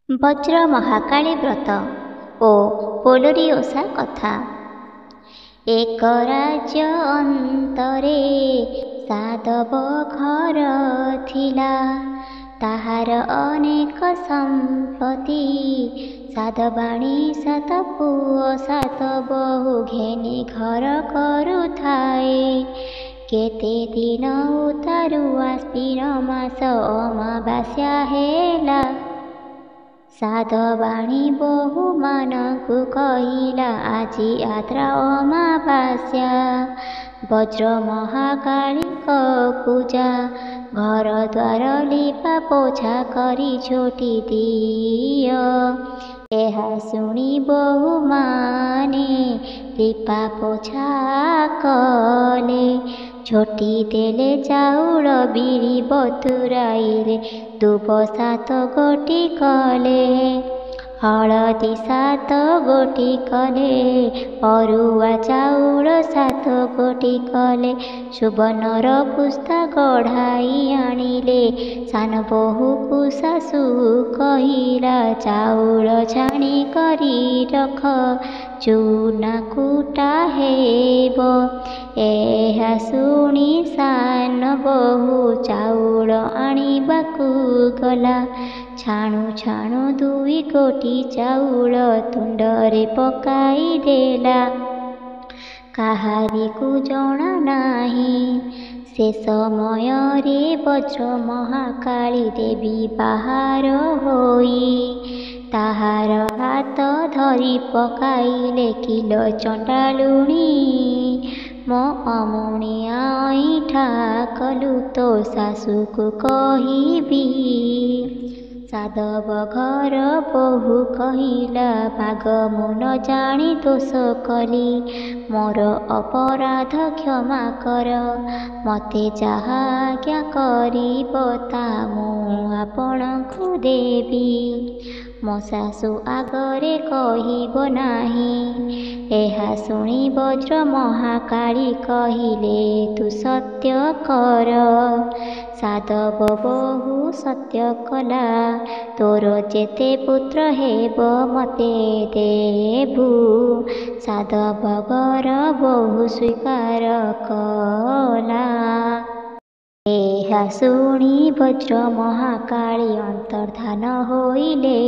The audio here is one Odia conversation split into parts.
ବଜ୍ର ମହାକାଳୀ ବ୍ରତ ଓ ପୋଲରୀ ଓଷା କଥା। ଏକ ରାଜ୍ୟ ଅନ୍ତରେ ସାଧବ ଘର ଥିଲା, ତାହାର ଅନେକ ସମ୍ପତ୍ତି। ସାଧବାଣୀ ସାତ ପୁଅ ସାତ ବୋହୂ ଘେନି ଘର କରୁଥାଏ। କେତେ ଦିନ ଉତାରୁ ଆଶ୍ବିନ ମାସ ଅମାବାସ୍ୟା ହେଲା। ସାଧବାଣୀ ବୋହୂମାନଙ୍କୁ କହିଲା, ଆଜି ଆଦ୍ରା ଅମାବାସ୍ୟା, ବଜ୍ର ମହାକାଳୀଙ୍କ ପୂଜା। ଘର ଦ୍ୱାର ଲିପା ପୋଛା କରି ଝୋଟି ଦିଅ। ଏହା ଶୁଣି ବୋହୂମାନେ ଲିପା ପୋଛା କଲେ। ଝୋଟି ଦେଲେ, ଚାଉଳ ବିରି ବତୁରାଇଲେ, ଦୁବ ସାତ ଗୋଟି କଲେ, ହଳଦୀ ସାତ ଗୋଟି କଲେ, ଅରୁଆ ଚାଉଳ ସାତ ଗୋଟି କଲେ, ସୁବର୍ଣ୍ଣର ପୁସ୍ତା ଗଢ଼ାଇ ଆଣିଲେ। ସାନ ବୋହୂକୁ ଶାଶୁ କହିଲା, ଚାଉଳ ଛାଣି କରି ରଖ, ଚୁନା କୁଟା ହେବ। ଏହା ଶୁଣି ସାନ ବୋହୂ ଚାଉଳ ଆଣିବାକୁ ଗଲା। ଛାଣୁ ଛାଣୁ ଦୁଇ ଗୋଟି ଚାଉଳ ତୁଣ୍ଡରେ ପକାଇ ଦେଲା। କାହାରିକୁ ଜଣା ନାହିଁ। ସେ ସମୟରେ ବଜ୍ର ମହାକାଳୀ ଦେବୀ ବାହାର ହୋଇ ତାହାର ହାତ ଧରି ପକାଇଲେ, କିଲୋ ଚଣ୍ଡାଳୁଣୀ, ମୋ ଅମୁଣିଆ ଅଇଁଠା କଲୁ ତୋ ଶାଶୁକୁ କହିବି। ସାଧବ ଘର ବୋହୂ କହିଲା, ଭାଗ ମୁଁ ନ ଜାଣି ଦୋଷ କଲି, ମୋର ଅପରାଧ କ୍ଷମା କର। ମୋତେ ଯାହା ଆଜ୍ଞା କରିବ ତା ମୁଁ ଆପଣଙ୍କୁ ଦେବି। ମୋ ଶାଶୁ ଆଗରେ କହିବ ନାହିଁ। ଏହା ଶୁଣି ବଜ୍ର ମହାକାଳୀ କହିଲେ, ତୁ ସତ୍ୟ କର। ସାଧବ ବୋହୂ ସତ୍ୟ କଲା, ତୋର ଯେତେ ପୁତ୍ର ହେବ ମୋତେ ଦେବୁ। ସାଧବ ଘର ବୋହୂ ସ୍ୱୀକାର କଲା। ଏହା ଶୁଣି ବଜ୍ର ମହାକାଳୀ ଅନ୍ତର୍ଦ୍ଧାନ ହୋଇଲେ।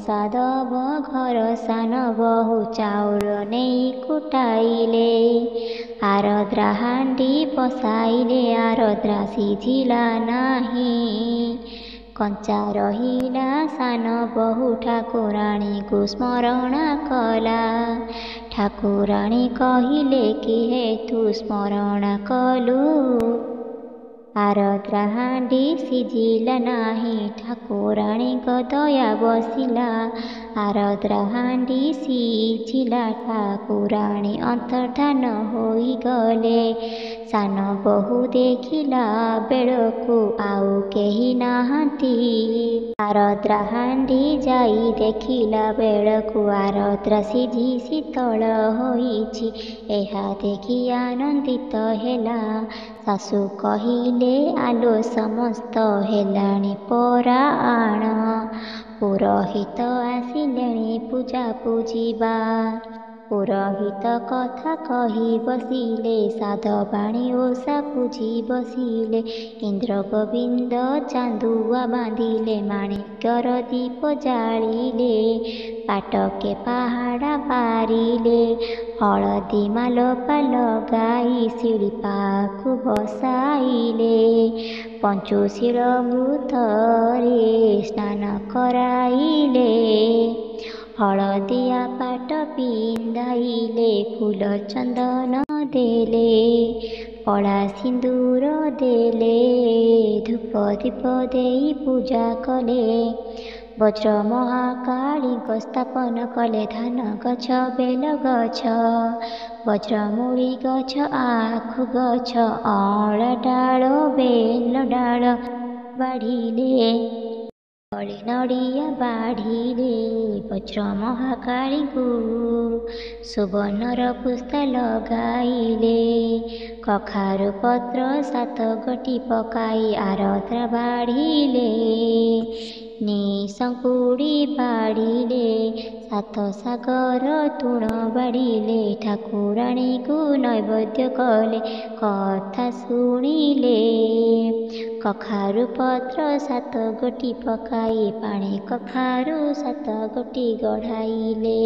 ସାଧବ ଘର ସାନ ବୋହୂ ଚାଉଳ ନେଇ କୁଟାଇଲେ। ଆରଦ୍ରା ହାଣ୍ଡି ବସାଇଲେ, ଆରଦ୍ରା ସିଝିଲା ନାହିଁ, କଞ୍ଚା ରହିଲା। ସାନ ବୋହୂ ଠାକୁରାଣୀକୁ ସ୍ମରଣ କଲା। ଠାକୁରାଣୀ କହିଲେ, କିହେ ତୁ ସ୍ମରଣ କଲୁ? ଆରଦ୍ରା ହାଣ୍ଡି ସିଝିଲା ନାହିଁ। ଠାକୁରାଣୀଙ୍କ ଦୟା ବସିଲା, ଆରଦ୍ରା ହାଣ୍ଡି ସିଝିଲା। ଠାକୁରାଣୀ ଅନ୍ତର୍ଦ୍ଧାନ ହୋଇଗଲେ। ସାନ ବୋହୂ ଦେଖିଲା ବେଳକୁ ଆଉ କେହି ନାହାନ୍ତି। ଆରଦ୍ରା ହାଣ୍ଡି ଯାଇ ଦେଖିଲା ବେଳକୁ ଆରଦ୍ରା ସିଝି ଶୀତଳ ହୋଇଛି। ଏହା ଦେଖି ଆନନ୍ଦିତ ହେଲା। ଶାଶୁ କହିଲେ, ଆଲୋ ସମସ୍ତ ହେଲାଣି ପରା ଆଣ, ପୁରୋହିତ ଆସିଲେଣି ପୂଜା ପୂଜିବା। ପୁରୋହିତ କଥା କହି ବସିଲେ, ସାଧବାଣୀ ଓଷା ପୂଜି ବସିଲେ। ଇନ୍ଦ୍ର ଗୋବିନ୍ଦ ଚାନ୍ଦୁଆ ବାନ୍ଧିଲେ, ମାଣିକ୍ୟର ଦୀପ ଜାଳିଲେ, ପାଟକେ ପାହାଡ଼ା ପାରିଲେ, ହଳଦୀ ମାଲପା ଲଗାଇ ଶିଳିପାକୁ ବସାଇଲେ, ପଞ୍ଚୁଶୀଳ ମୃତରେ ସ୍ନାନ କରାଇଲେ, ହଳଦିଆ ପାଟ ପିନ୍ଧାଇଲେ, ଫୁଲ ଚନ୍ଦନ ଦେଲେ, କଳା ସିନ୍ଦୂର ଦେଲେ, ଧୂପ ଦୀପ ଦେଇ ପୂଜା କଲେ। ବଜ୍ର ମହାକାଳୀଙ୍କ ସ୍ଥାପନ କଲେ। ଧାନ ଗଛ, ବେଲ ଗଛ, ବଜ୍ରମୂଳି ଗଛ, ଆଖୁ ଗଛ, ଅଁଳା ଡାଳ, ବେଲ ଡାଳ ବାଢ଼ିଲେ, ତଳେ ନଡ଼ିଆ ବାଢ଼ିଲେ। ବଜ୍ର ମହାକାଳୀଙ୍କୁ ସୁବର୍ଣ୍ଣର ପୁସ୍ତା ଲଗାଇଲେ। କଖାରୁ ପତ୍ର ସାତ ଗୋଟି ପକାଇ ଆରଦ୍ରା ବାଢ଼ିଲେ। ଶଙ୍କୁଡ଼ି ବାଡ଼ିଲେ ସାତ ସାଗର ତୁଣ ବାଡ଼ିଲେ ଠାକୁରାଣୀକୁ ନୈବେଦ୍ୟ କଲେ କଥା ଶୁଣିଲେ। କଖାରୁ ପତ୍ର 7 ଗୋଟି ପକାଇ ପାଣି କଖାରୁ 7 ଗୋଟି ଗଢ଼ାଇଲେ।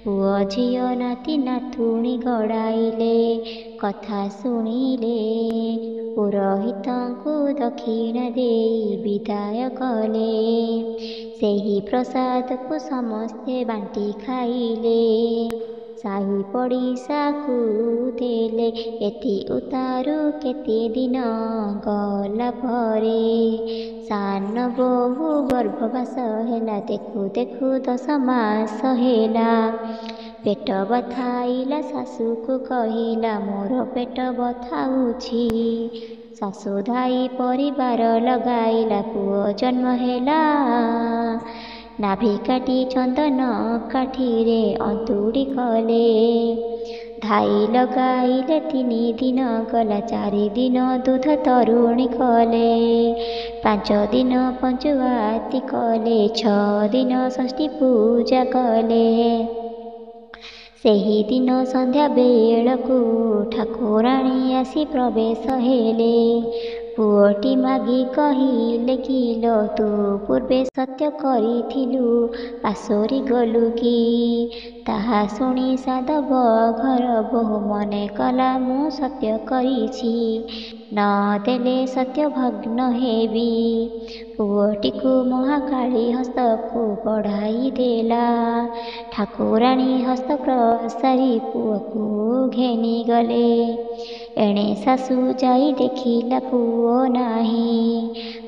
ପୁଅ ଝିଅ ନାତି ନାତୁଣୀ ଗଡ଼ାଇଲେ କଥା ଶୁଣିଲେ। ପୁରୋହିତଙ୍କୁ ଦକ୍ଷିଣା ଦେଇ ବିଦାୟ କଲେ। ସେହି ପ୍ରସାଦକୁ ସମସ୍ତେ ବାଣ୍ଟି ଖାଇଲେ। ସାହି ପଡ଼ିଶାକୁ ଦେଲେ। ଏଥି ଉତ୍ତାରୁ କେତେ ଦିନ ଗଲା ପରେ ସାନ ବୋହୂ ଗର୍ଭବାସ ହେଲା। ଦେଖୁ ଦେଖୁ 10 ମାସ ହେଲା। ପେଟ ବଥାଇଲା ଶାଶୁକୁ କହିଲା ମୋର ପେଟ ବଥାଉଛି। ଶାଶୁ ଧାଇ ପରିବାର ଲଗାଇଲା। ପୁଅ ଜନ୍ମ ହେଲା। ନାଭି କାଟି ଚନ୍ଦନ କାଠିରେ ଅନ୍ତୁଡ଼ି କଲେ। ଧାଇ ଲଗାଇଲେ 3 ଦିନ ଗଲା। 4 ଦିନ ଦୁଧ ତରୁଣୀ କଲେ। 5 ଦିନ ପଞ୍ଚୁଆତି କଲେ। 6 ଦିନ ଷଷ୍ଠୀ ପୂଜା କଲେ। ସେହି ଦିନ ସନ୍ଧ୍ୟା ବେଳକୁ ଠାକୁରାଣୀ ଆସି ପ୍ରବେଶ ହେଲେ। ପୁଅଟି ମାଗି କହିଲେ କିଲୋ ତୁ ପୂର୍ବେ ସତ୍ୟ କରିଥିଲୁ ପାଶୋରି ଗଲୁ କି? ତାହା ଶୁଣି ସାଧବ ଘର ବୋହୂ ମନେ କଲା ମୁଁ ସତ୍ୟ କରିଛି। ନ ଦେଲେ ସତ୍ୟ ଭଗ୍ନ ହେବି। ପୁଅଟିକୁ ମହାକାଳୀ ହସ୍ତକୁ ବଢ଼ାଇ ଦେଲା। ଠାକୁରାଣୀ ହସ୍ତ ପ୍ରସାରି ପୁଅକୁ ଘେନିଗଲେ। ଏଣେ ଶାଶୁ ଯାଇ ଦେଖିଲା ପୁଅ ନାହିଁ।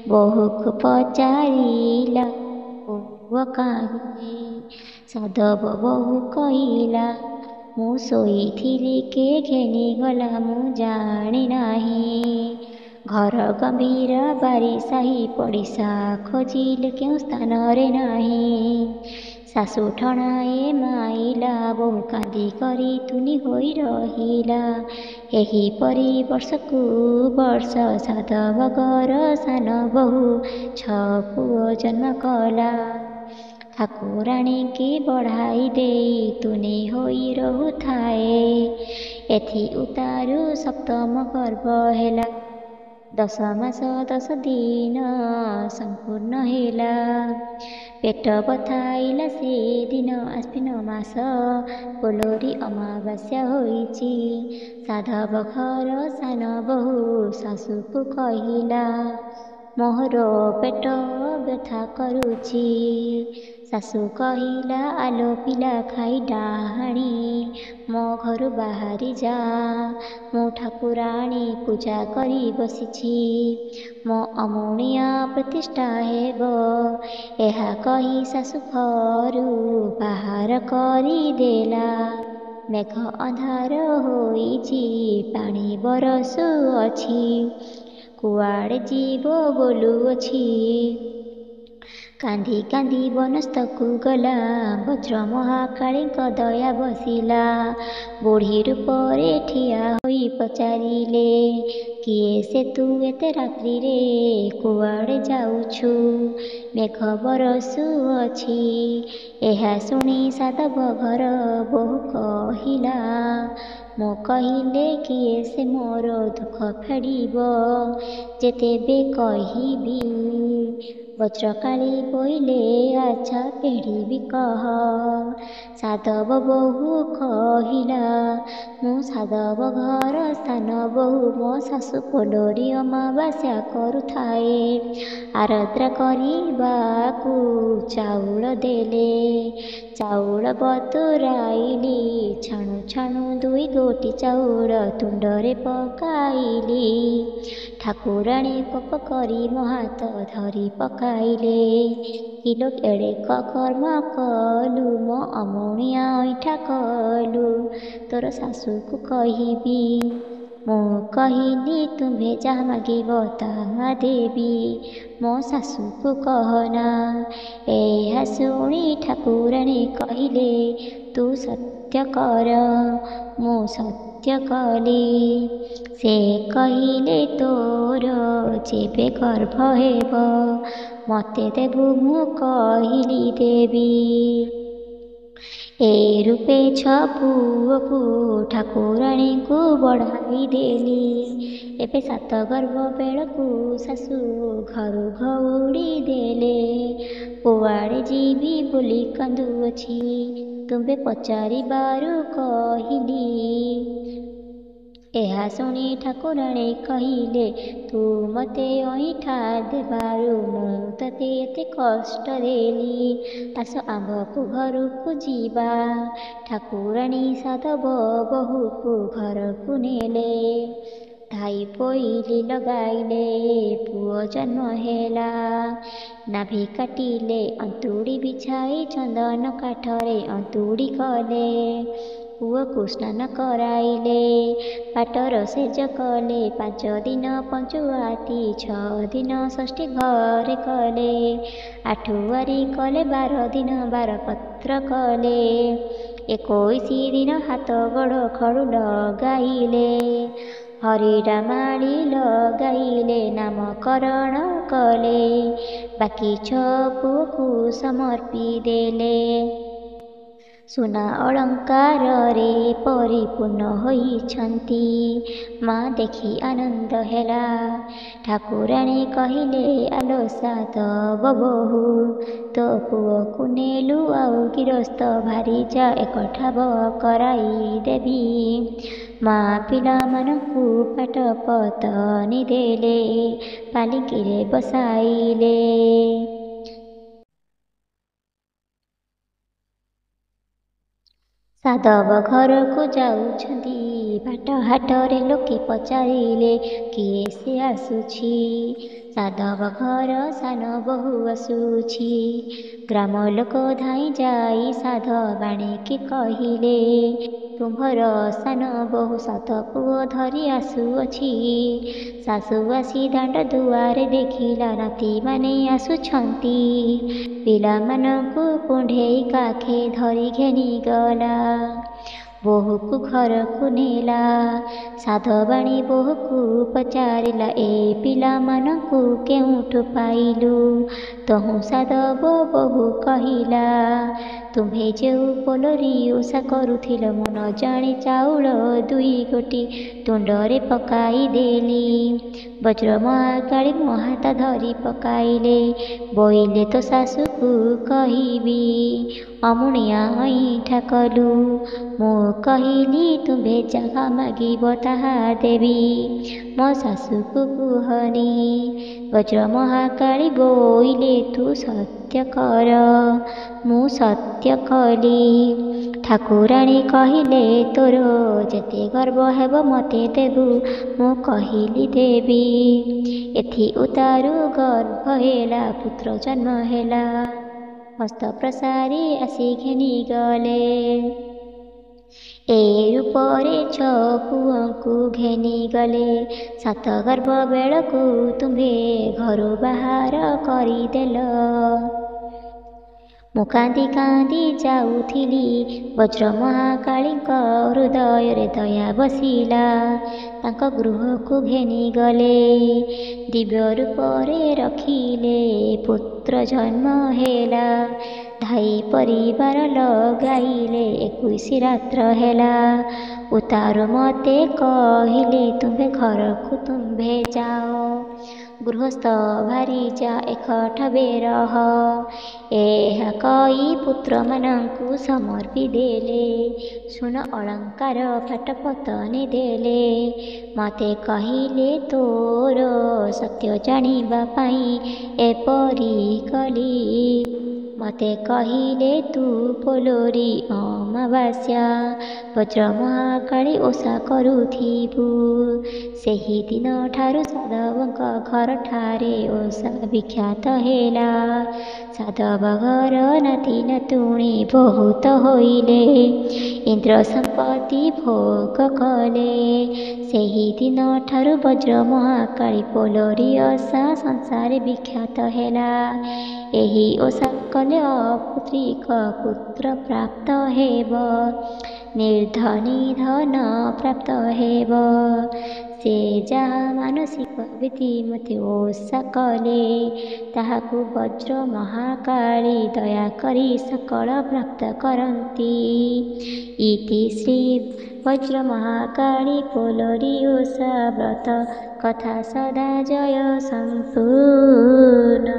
ବୋହୂକୁ ପଚାରିଲା ପୁଅ କାହିଁ? ସାଧବ ବୋହୂ କହିଲା ମୁଁ ଶୋଇଥିଲି କେ ଘେନିଗଲା ମୁଁ ଜାଣି ନାହିଁ। ଘର ଗମ୍ଭୀର ବାରି ସାହି ପଡ଼ିଶା ଖୋଜିଲେ କେଉଁ ସ୍ଥାନରେ ନାହିଁ। ଶାଶୁ ଠଣାଏ ମାଇଲା ବୋହୂ କାନ୍ଦି କରି ତୁନି ହୋଇ ରହିଲା। ଏହିପରି ବର୍ଷକୁ ବର୍ଷ ସାଧବ ଘର ସାନ ବୋହୂ 6 ପୁଅ ଜନ୍ମ କଲା। ଠାକୁରାଣୀକି ବଢ଼ାଇ ଦେଇ ତୁନି ହୋଇ ରହୁଥାଏ। ଏଥି ଉତ୍ତାରୁ 7ମ ଗର୍ଭ ହେଲା। 10 ମାସ 10 ଦିନ ସମ୍ପୂର୍ଣ୍ଣ ହେଲା। ପେଟ ବଥାଇଲା ସେଦିନ ଆଶ୍ୱିନ ମାସ ପୋଲୋରୀ ଅମାବାସ୍ୟା ହୋଇଛି। ସାଧବ ଘର ସାନ ବୋହୂ ଶାଶୁକୁ କହିଲା ମୋର ପେଟ ବ୍ୟଥା କରୁଛି। ଶାଶୁ କହିଲା ଆଲୋ ପିଲା ଖାଇ ଡାହାଣୀ ମୋ ଘରୁ ବାହାରି ଯା। ମୁଁ ଠାକୁରାଣୀ ପୂଜା କରି ବସିଛି। ମୋ ଅମୁଣିଆ ପ୍ରତିଷ୍ଠା ହେବ। ଏହା କହି ଶାଶୁ ଘରୁ ବାହାର କରିଦେଲା। ମେଘ ଅନ୍ଧାର ହୋଇଛି ପାଣି ବରଷୁଅଛି। କୁଆଡ଼େ ଯିବ ବୋଲୁଅଛି। କାନ୍ଦି କାନ୍ଦି ବନସ୍ତକୁ ଗଲା। ବଜ୍ର ମହାକାଳୀଙ୍କ ଦୟା ବସିଲା। ବୁଢ଼ୀ ରୂପରେ ଠିଆ ହୋଇ ପଚାରିଲେ କିଏ ସେ ତୁ ଏତେ ରାତ୍ରିରେ କୁଆଡ଼େ ଯାଉଛୁ? ମେଘ ବରଷୁଅଛି। ଏହା ଶୁଣି ସାଧବ ଘର ବୋହୂ କହିଲା ମୁଁ କହିଲେ କିଏ ସେ ମୋର ଦୁଃଖ ଫେଡ଼ିବ ଯେତେବେ କହିବି। ବଜ୍ରକାଳୀ ବୋଇଲେ ଆଚ୍ଛା ଫେଡ଼ିବି କହ। ସାଧବ ବୋହୂ କହିଲା ମୁଁ ସାଧବ ଘର ସାନ ବୋହୂ। ମୋ ଶାଶୁ ପୋଲୋରୀ ଅମାବାସ୍ୟା କରୁଥାଏ। ଆରଦ୍ରା କରିବାକୁ ଚାଉଳ ଦେଲେ। ଚାଉଳ ବତୁରାଇଲି। ଛାଣୁ ଛାଣୁ 2 ଗୋଟି ଚାଉଳ ତୁଣ୍ଡରେ ପକାଇଲି। ଠାକୁରାଣୀ କୋପ କରି ମୋ ହାତ ଧରି ପକାଇଲେ। କିଲୋ ଏଡ଼େ କର୍ମ କଲୁ ମୋ ଅମୁଣିଆ ଅଇଁଠା କଲୁ ତୋର ଶାଶୁକୁ କହିବି। ମୁଁ କହିଲି ତୁମ୍ଭେ ଯାହା ମାଗିବ ତାହା ଦେବି। ମୋ ଶାଶୁକୁ କହନା। ଏହା ଶୁଣି ଠାକୁରାଣୀ କହିଲେ ତୁ ସତ୍ୟ କର। ମୁଁ ସତ୍ୟ କଲି। ସେ କହିଲେ ତୋର ଯେବେ ଗର୍ଭ ହେବ ମତେ ଦେବୁ ମୁଁ କହିଲି ଦେବି। ଏ ରୂପେ ପୁଅକୁ ଠାକୁରାଣୀଙ୍କୁ ବଢ଼ାଇ ଦେଲି। ଏବେ ସାତ ଗର୍ଭ ବେଳକୁ ଶାଶୁ ଘରୁ ଘଉଡ଼ି ଦେଲେ। କୁଆଡ଼େ ଯିବି ବୋଲି କାନ୍ଦୁଅଛି ତୁମ୍ଭେ ପଚାରିବାରୁ କହିଲି। ଏହା ଶୁଣି ଠାକୁରାଣୀ କହିଲେ, ତୁ ମତେ ଅଇଁଠା ଦେବାରୁ ମୁଁ ତତେ ଏତେ କଷ୍ଟ ଦେଲି। ଆସ ଆମ୍ଭକୁ ଘରକୁ ଯିବା। ଠାକୁରାଣୀ ସାଧବ ବୋହୂକୁ ଘରକୁ ନେଲେ। ଧାଇ ପୋଇଲି ଲଗାଇଲେ, ପୁଅ ଜନ୍ମ ହେଲା। ନାଭି କାଟିଲେ ଅନ୍ତୁଡ଼ି ବିଛାଇ ଚନ୍ଦନ କାଠରେ ଅନ୍ତୁଡ଼ି କଲେ। ପୁଅକୁ ସ୍ନାନ କରାଇଲେ, ପାଟର ସେଜ କଲେ। 5 ଦିନ ପଞ୍ଚୁଆତି, 6 ଦିନ ଷଷ୍ଠୀ ଘରେ କଲେ। ଆଠୁଆରୀ କଲେ 12 ଦିନ ବାରପତ୍ର କଲେ। 21 ଦିନ ହାତ ଗୋଡ଼ ଖଡ଼ୁ ଲଗାଇଲେ। ହରିଡ଼ା ମାଳି ଲଗାଇଲେ, ନାମକରଣ କଲେ। ବାକି 6 ପୁଅକୁ ସମର୍ପି ଦେଲେ। ସୁନା ଅଳଙ୍କାରରେ ପରିପୂର୍ଣ୍ଣ ହୋଇଛନ୍ତି। ମା ଦେଖି ଆନନ୍ଦ ହେଲା। ଠାକୁରାଣୀ କହିଲେ, ଆଲୋ ସାଧବ ବୋହୂ, ତୋ ପୁଅକୁ ନେଲୁ ଆଉ ଗିରସ୍ତ ଭାରି ଯା, ଏକ ଠାବ କରାଇ ଦେବି। ମା ପିଲାମାନଙ୍କୁ ପାଟ ପତନି ଦେଲେ, ପାଲିଙ୍କିରେ ବସାଇଲେ। ସାଧବ ଘରକୁ ଯାଉଛନ୍ତି, ବାଟ ହାଟରେ ଲୋକେ ପଚାରିଲେ, କିଏ ସେ ଆସୁଛି? ସାଧବ ଘର ସାନ ବୋହୂ ଆସୁଛି। ଗ୍ରାମ ଲୋକ ଧାଇଁ ଯାଇ ସାଧବାଣୀକି କହିଲେ, ତୁମ୍ଭର ସାନ ବୋହୂ ସାତ ପୁଅ ଧରି ଆସୁଅଛି। ଶାଶୁ ଆସି ଦାଣ୍ଡ ଦୁଆରେ ଦେଖିଲା, ନାତିମାନେ ଆସୁଛନ୍ତି। ପିଲାମାନଙ୍କୁ କୁଣ୍ଢେଇ କାଖେ ଧରି ଘେନିଗଲା। ବୋହୂକୁ ଘରକୁ ନେଲା। ସାଧବାଣୀ ବୋହୂକୁ ପଚାରିଲା, ଏ ପିଲାମାନଙ୍କୁ କେଉଁଠୁ ପାଇଲୁ? ତହୁଁ ସାଧବ ବୋହୂ କହିଲା, ତୁମ୍ଭେ ଯେଉଁ ପୋଲରୀ ଓଷା କରୁଥିଲ, ମୁଁ ନ ଜାଣି ଚାଉଳ 2 ଗୋଟି ତୁଣ୍ଡରେ ପକାଇ ଦେଲି। ବଜ୍ର ମହାକାଳୀ ମୋ ହାତ ଧରି ପକାଇଲେ। ବୋଇଲେ ତୋ ଶାଶୁକୁ କହିବି, ଅମୁଣିଆ ଅଇଁଠା କଲୁ। ମୁଁ କହିଲି, ତୁମ୍ଭେ ଯାହା ମାଗିବ ତାହା ଦେବି। ମୋ ଶାଶୁକୁ କୁହନି। ବଜ୍ର ମହାକାଳୀ ବୋଇଲେ, ତୁ ସତ୍ୟ କର। ମୁଁ ସତ୍ୟ କଲି। ଠାକୁରାଣୀ କହିଲେ, ତୋର ଯେତେ ଗର୍ବ ହେବ ମତେ ଦେବୁ। ମୁଁ କହିଲି ଦେବି। ଏଥି ଉତାରୁ ଗର୍ଭ ହେଲା, ପୁତ୍ର ଜନ୍ମ ହେଲା। ହସ୍ତ ପ୍ରସାରି ଆସି ଘେନିଗଲେ। ଏ ରୂପରେ 6 ପୁଅଙ୍କୁ ଘେନିଗଲେ। 7 ଗର୍ଭ ବେଳକୁ ତୁମ୍ଭେ ଘରୁ ବାହାର କରିଦେଲ। ମୁଁ କାନ୍ଦି କାନ୍ଦି ଯାଉଥିଲି, ବଜ୍ର ମହାକାଳୀଙ୍କ ହୃଦୟରେ ଦୟା ବସିଲା। ତାଙ୍କ ଗୃହକୁ ଘେନିଗଲେ। ଦିବ୍ୟ ରୂପରେ ରଖିଲେ, ପୁତ୍ର ଜନ୍ମ ହେଲା। ଧାଇ ପରିବାର ଲଗାଇଲେ, 21 ରାତ୍ର ହେଲା। ଉତାରୁ ମତେ କହିଲେ, ତୁମ୍ଭେ ଘରକୁ ତୁମ୍ଭେ ଯାଅ। ଗୃହସ୍ଥ ଭାରି ଯା, ଏକଠବେ ରହ। ଏହା କହି ପୁତ୍ରମାନଙ୍କୁ ସମର୍ପି ଦେଲେ। ସୁନା ଅଳଙ୍କାର ପାଟ ପତନି ଦେଲେ। ମତେ କହିଲେ, ତୋର ସତ୍ୟ ଜାଣିବା ପାଇଁ ଏପରି କଲି। ମତେ କହିଲେ, ତୁ ପୋଲରୀ ଅମାବାସ୍ୟା ବଜ୍ର ମହାକାଳୀ ଓଷା କରୁଥିବୁ। ସେହି ଦିନ ଠାରୁ ସାଧବଙ୍କ ଘରଠାରେ ଓଷା ବିଖ୍ୟାତ ହେଲା। ସାଧବ ଘର ନାତି ନାତୁଣୀ ବହୁତ ହୋଇଲେ। ଇନ୍ଦ୍ର ସମ୍ପତ୍ତି ଭୋଗ କଲେ। ସେହି ଦିନ ଠାରୁ ବଜ୍ର ମହାକାଳୀ ପୋଲରୀ ଓଷା ସଂସାରେ ବିଖ୍ୟାତ ହେଲା। ଏହି ଓଷା କଲେ ଅପୁତ୍ରିକ ପୁତ୍ର ପ୍ରାପ୍ତ ହେବ। ନିର୍ଧନୀ ଧନ ପ୍ରାପ୍ତ ହେବ। ସେ ଯାହା ମାନସିକ ବିଧି ମୋତେ ଓଷା କଲେ ତାହାକୁ ବଜ୍ର ମହାକାଳୀ ଦୟାକରି ସକଳ ପ୍ରାପ୍ତ କରନ୍ତି। ଇତି ଶ୍ରୀ ବଜ୍ର ମହାକାଳୀ ପୋଲରୀ ଓଷା ବ୍ରତ କଥା ସଦା ଜୟ ସମ୍ପୂର୍ଣ୍ଣ।